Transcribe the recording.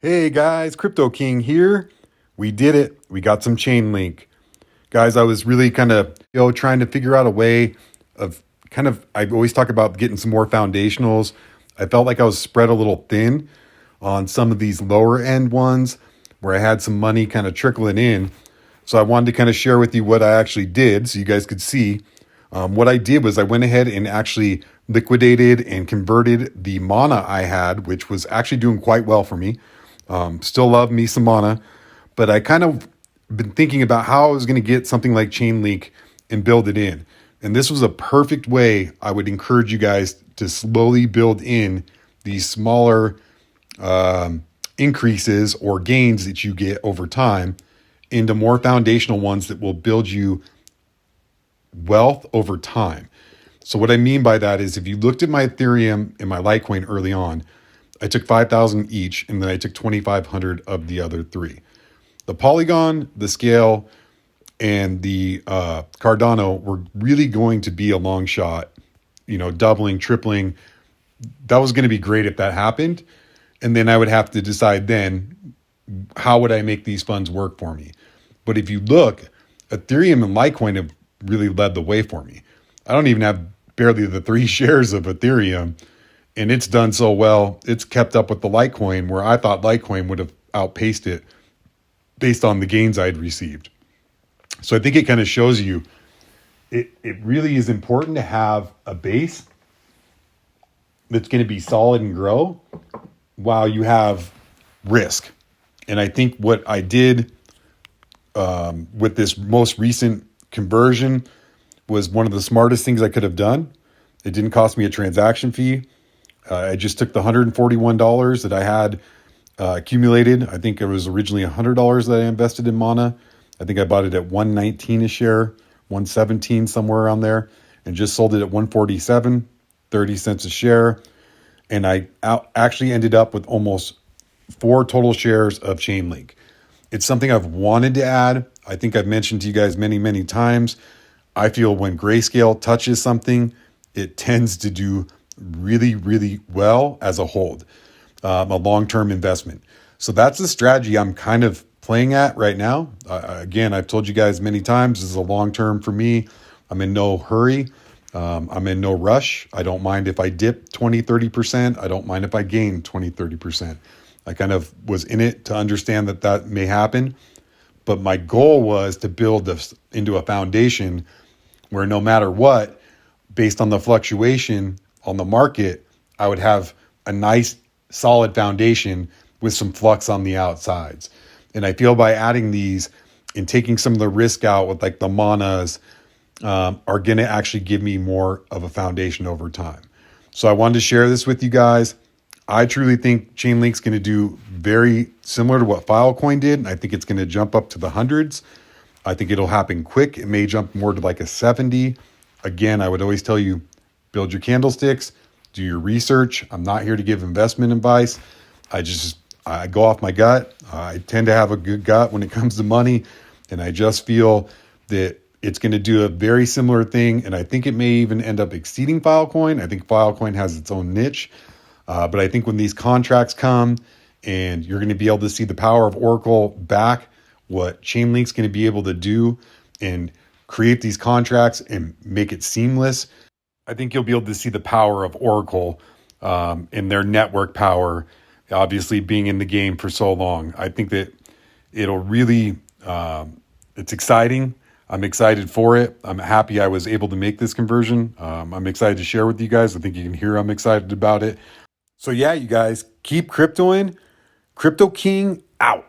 Hey guys, Crypto King here. We did it. We got some Chainlink. Guys, I was really kind of, trying to figure out a way of I always talk about getting some more foundationals. I felt like I was spread a little thin on some of these lower end ones where I had some money kind of trickling in. So I wanted to kind of share with you what I actually did so you guys could see. What I did was I went ahead and actually liquidated and converted the mana I had, which was actually doing quite well for me. Still love me some mana, but I kind of been thinking about how I was going to get something like Chainlink and build it in. And this was a perfect way I would encourage you guys to slowly build in these smaller increases or gains that you get over time into more foundational ones that will build you wealth over time. So what I mean by that is if you looked at my Ethereum and my Litecoin early on, I took 5,000 each and then I took 2,500 of the other three. The Polygon, the Scale, and the Cardano were really going to be a long shot, doubling, tripling. That was going to be great if that happened. And then I would have to decide then, how would I make these funds work for me? But if you look, Ethereum and Litecoin have really led the way for me. I don't even have barely the 3 shares of Ethereum, and it's done so well. It's kept up with the Litecoin, where I thought Litecoin would have outpaced it based on the gains I'd received. So I think it kind of shows you it really is important to have a base that's going to be solid and grow while you have risk. And I think what I did with this most recent conversion was one of the smartest things I could have done. It didn't cost me a transaction fee. I just took the $141 that I had accumulated. I think it was originally $100 that I invested in Mana. I think I bought it at $119 a share, $117 somewhere around there, and just sold it at $147, 30 cents a share. And I actually ended up with almost 4 total shares of Chainlink. It's something I've wanted to add. I think I've mentioned to you guys many, many times. I feel when Grayscale touches something, it tends to do really, really well as a hold, a long-term investment. So that's the strategy I'm kind of playing at right now. Again, I've told you guys many times, this is a long-term for me. I'm in no hurry. I'm in no rush. I don't mind if I dip 20, 30%. I don't mind if I gain 20, 30%. I kind of was in it to understand that that may happen. But my goal was to build this into a foundation where no matter what, based on the fluctuation on the market, I would have a nice solid foundation with some flux on the outsides. And I feel by adding these and taking some of the risk out with like the manas are going to actually give me more of a foundation over time. So I wanted to share this with you guys. I truly think Chainlink's going to do very similar to what Filecoin did. I think it's going to jump up to the hundreds. I think it'll happen quick. It may jump more to like a 70. Again, I would always tell you, build your candlesticks, do your research. I'm not here to give investment advice. I go off my gut. I tend to have a good gut when it comes to money. And I just feel that it's going to do a very similar thing. And I think it may even end up exceeding Filecoin. I think Filecoin has its own niche. But I think when these contracts come and you're going to be able to see the power of Oracle back, what Chainlink's going to be able to do and create these contracts and make it seamless, I think you'll be able to see the power of Oracle and their network power, obviously being in the game for so long. I think that it'll really, it's exciting. I'm excited for it. I'm happy I was able to make this conversion. I'm excited to share with you guys. I think you can hear I'm excited about it. So yeah, you guys, keep cryptoing. Crypto King out.